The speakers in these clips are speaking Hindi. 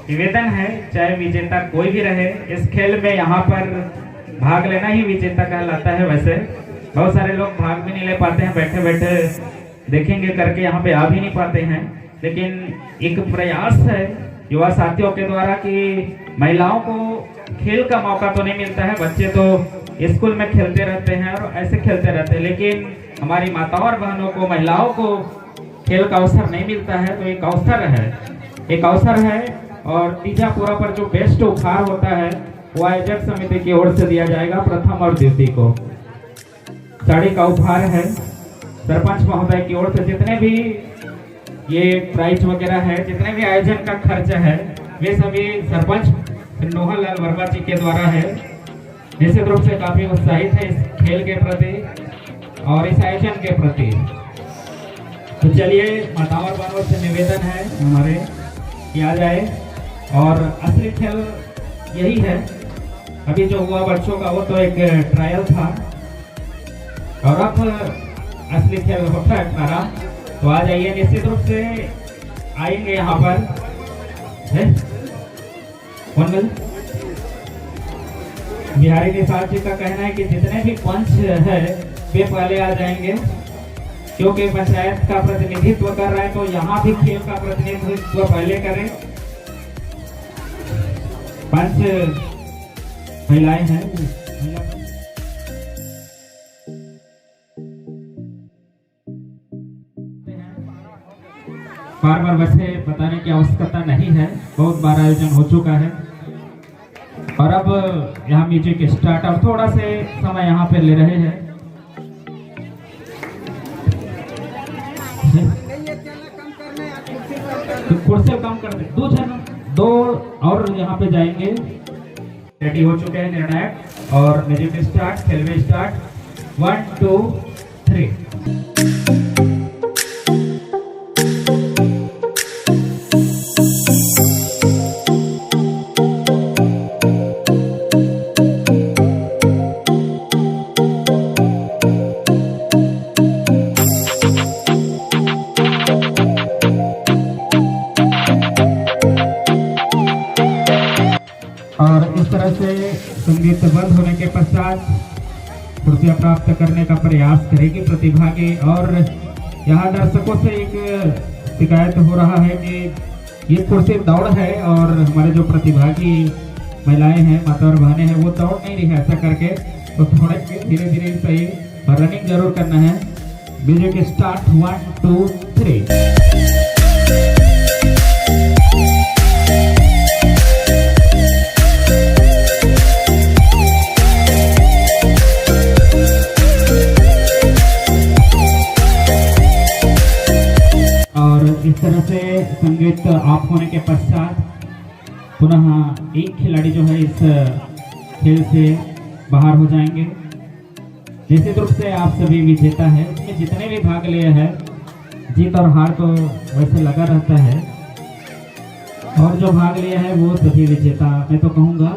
निवेदन है, चाहे विजेता कोई भी रहे, इस खेल में यहाँ पर भाग लेना ही विजेता कहलाता है। वैसे बहुत सारे लोग भाग भी नहीं ले पाते हैं, बैठे बैठे देखेंगे करके यहाँ पे आ भी नहीं पाते हैं, लेकिन एक प्रयास है युवा साथियों के द्वारा कि महिलाओं को खेल का मौका तो नहीं मिलता है। बच्चे तो स्कूल में खेलते रहते हैं और ऐसे खेलते रहते हैं, लेकिन हमारी माताओं और बहनों को, महिलाओं को खेल का अवसर नहीं मिलता है। तो एक अवसर है और तीजापुरा पर जो बेस्ट उपहार होता है वो आयोजक समिति की ओर से दिया जाएगा। प्रथम और द्वितीय को साड़ी का उपहार है। सरपंच महोदय की ओर से जितने भी ये प्राइज वगैरह है, जितने भी आयोजन का खर्च है, वे सभी सरपंच नोहन लाल वर्मा जी के द्वारा है। निश्चित रूप से काफी उत्साहित है इस खेल के प्रति और इस आयोजन के प्रति। तो चलिए, माताओं और बहनों से निवेदन है हमारे कि आ जाए। और असली खेल यही है। अभी जो हुआ बच्चों का वो तो एक ट्रायल था और अब असली खेल होता है हमारा। तो आ जाइए, निश्चित रूप से आएंगे यहाँ पर है बिहारी निषाद जी का कहना है कि जितने भी पंच है वे पहले आ जाएंगे, क्योंकि पंचायत का प्रतिनिधित्व कर रहा है, तो यहाँ भी खेल का प्रतिनिधित्व पहले करें। पंच महिलाएं हैं, बार बार वैसे बताने की आवश्यकता नहीं है, बहुत बार आयोजन हो चुका है। और अब यहाँ म्यूजिक स्टार्ट, और थोड़ा से समय यहाँ पे ले रहे हैं। तो कुर्सी कम कर दे, दो और यहाँ पे जाएंगे। रेडी हो चुके हैं निर्णायक और म्यूजिक स्टार्ट, खेल में स्टार्ट। 1 2 3। और इस तरह से संगीत बंद होने के पश्चात कुर्सियां प्राप्त करने का प्रयास करेगी प्रतिभागी। और यहाँ दर्शकों से एक शिकायत हो रहा है कि ये कुर्सी दौड़ है और हमारे जो प्रतिभागी महिलाएं हैं, माता और बहनें हैं, वो दौड़ नहीं रही है ऐसा करके। तो थोड़े धीरे धीरे सही रनिंग जरूर करना है। Music start. 1 2 3। इस तरह से संगीत ऑफ होने के पश्चात पुनः एक खिलाड़ी जो है इस खेल से बाहर हो जाएंगे। निश्चित रूप से आप सभी विजेता है, इसमें जितने भी भाग लिए हैं, जीत और हार तो वैसे लगा रहता है, और जो भाग लिए हैं वो सभी विजेता। मैं तो कहूँगा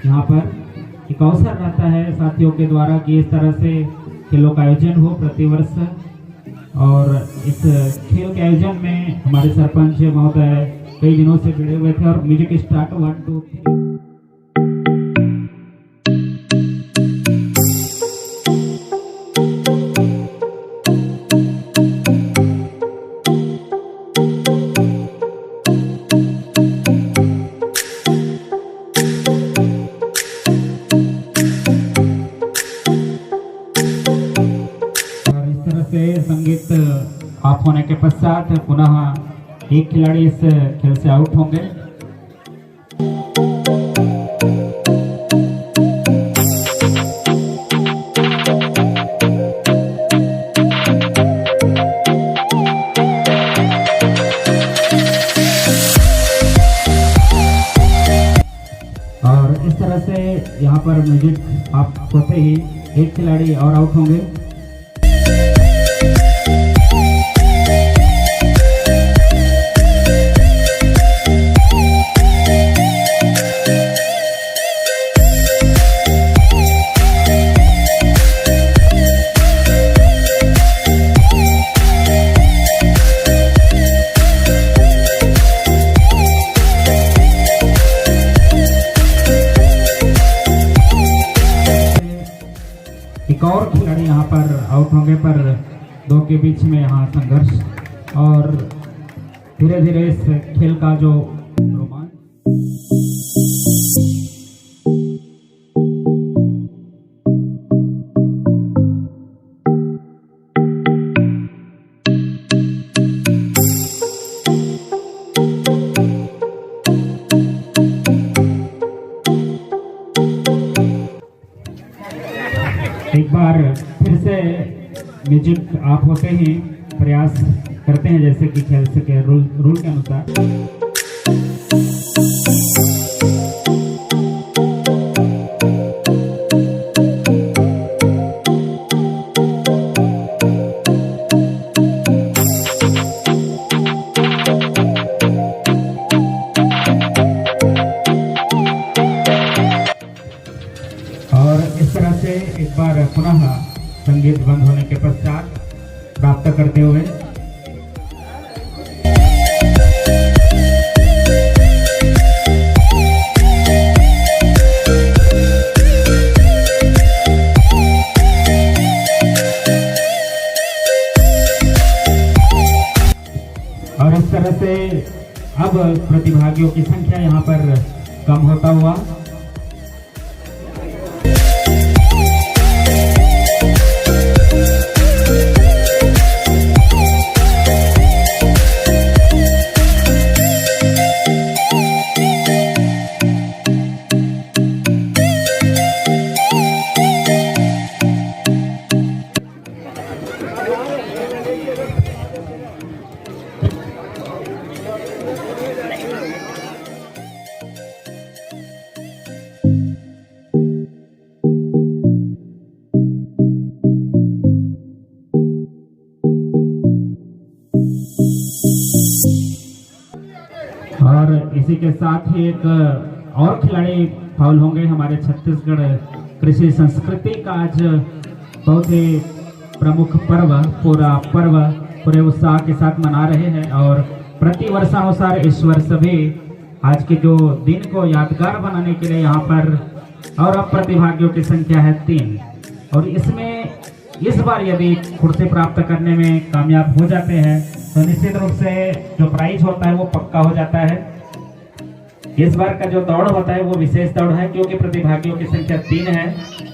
यहाँ पर एक अवसर रहता है साथियों के द्वारा कि इस तरह से खेलों का आयोजन हो प्रतिवर्ष। और इस खेल के आयोजन में हमारे सरपंच महोदय कई दिनों से जुड़े हुए थे। और म्यूजिक स्टार्ट। 1 2 3। संगीत ऑफ होने के पश्चात पुनः एक खिलाड़ी इस खेल से आउट होंगे। और इस तरह से यहाँ पर म्यूजिक ऑफ होते ही एक खिलाड़ी और आउट होंगे। खिलाड़ी यहाँ पर आउट होंगे, पर दो के बीच में यहाँ संघर्ष और धीरे धीरे इस खेल का जो रोमांच। एक बार फिर से म्यूजिक आप होते ही प्रयास करते हैं जैसे कि खेल सके रूल के अनुसार। और इस तरह से एक बार पुनः संगीत बंद होने के पश्चात प्राप्त करते हुए और इस तरह से अब प्रतिभागियों की संख्या यहाँ पर कम होता हुआ और इसी के साथ ही एक और खिलाड़ी फाउल होंगे। हमारे छत्तीसगढ़ कृषि संस्कृति का आज बहुत ही प्रमुख पर्व पूरे उत्साह के साथ मना रहे हैं और प्रति वर्षानुसार इस वर्ष भी आज के जो दिन को यादगार बनाने के लिए यहाँ पर और अब प्रतिभागियों की संख्या है 3 और इसमें इस बार यदि कुर्सी प्राप्त करने में कामयाब हो जाते हैं तो निश्चित रूप से जो प्राइज होता है वो पक्का हो जाता है। इस बार का जो दौड़ होता है वो विशेष दौड़ है क्योंकि प्रतिभागियों की संख्या 3 है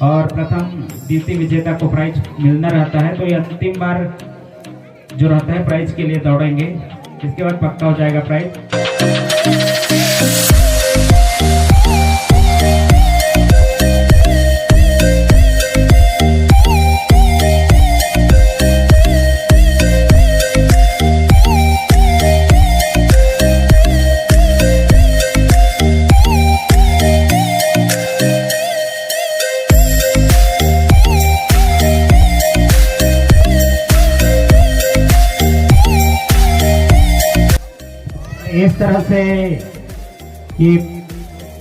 और प्रथम द्वितीय विजेता को प्राइज मिलना रहता है, तो ये अंतिम बार जो रहता है प्राइज के लिए दौड़ेंगे, इसके बाद पक्का हो जाएगा प्राइज। इस तरह से ये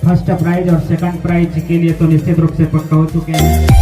फर्स्ट प्राइज और सेकंड प्राइज के लिए तो निश्चित रूप से पक्का हो चुके हैं।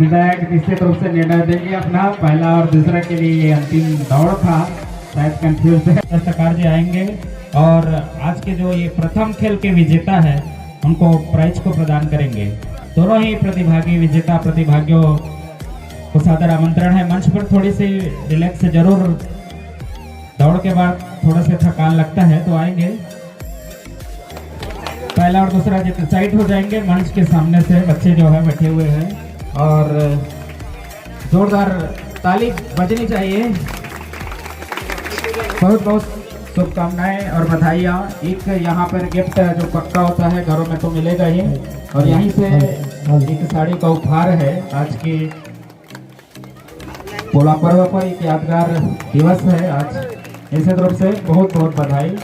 विधायक निश्चित रूप से निर्णय देंगे अपना पहला और दूसरा के लिए ये अंतिम दौड़ था, शायद कंफ्यूज है। सरकार जी आएंगे और आज के जो ये प्रथम खेल के विजेता है उनको प्राइज को प्रदान करेंगे। दोनों ही प्रतिभागी विजेता प्रतिभागियों को सादर आमंत्रण है। मंच पर थोड़ी सी रिलैक्स जरूर, दौड़ के बाद थोड़ा सा थकान लगता है तो आएंगे। पहला और दूसरा जितने साइड हो जाएंगे मंच के सामने से बच्चे जो है बैठे हुए हैं और जोरदार ताली बजनी चाहिए। बहुत बहुत शुभकामनाएं और बधाइयाँ। एक यहाँ पर गिफ्ट जो पक्का होता है घरों में तो मिलेगा ही, और यहीं से एक साड़ी का उपहार है। आज के पोला पर्व पर एक यादगार दिवस है आज। निश्चित रूप से बहुत बहुत बधाई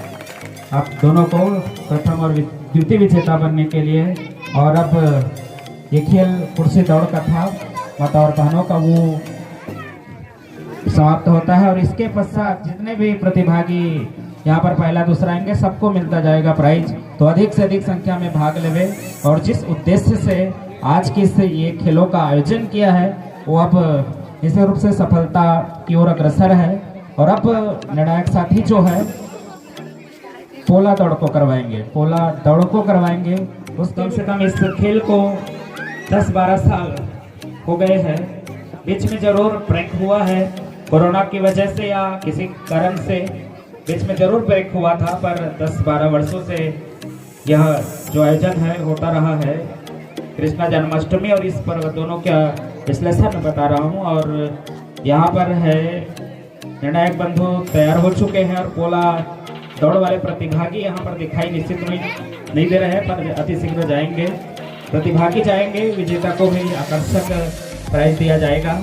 आप दोनों को प्रथम और द्वितीय विजेता बनने के लिए। और अब ये खेल कुर्सी दौड़ का था, माता और बहनों का, वो समाप्त होता है। और इसके पश्चात जितने भी प्रतिभागी यहाँ पर पहला दूसरा आएंगे सबको मिलता जाएगा प्राइज। तो अधिक से अधिक संख्या में भाग लेवे, और जिस उद्देश्य से आज के इस ये खेलों का आयोजन किया है वो अब निश्चित रूप से सफलता की ओर अग्रसर है। और अब निर्णायक साथी जो है पोला दौड़ को करवाएंगे, पोला दौड़ को करवाएंगे। उस कम से कम इस खेल को 10-12 साल हो गए हैं। बीच में जरूर ब्रेक हुआ है कोरोना की वजह से या किसी कारण से, बीच में जरूर ब्रेक हुआ था, पर 10-12 वर्षों से यह जो आयोजन है होता रहा है। कृष्णा जन्माष्टमी और इस पर्व दोनों का विश्लेषण बता रहा हूँ। और यहाँ पर है निर्णायक बंधु तैयार हो चुके हैं, और पोला दौड़ वाले प्रतिभागी यहाँ पर दिखाई निश्चित नहीं दे रहे हैं, पर अति शीघ्र जाएंगे प्रतिभागी जाएंगे। विजेता को भी आकर्षक प्राइज दिया जाएगा।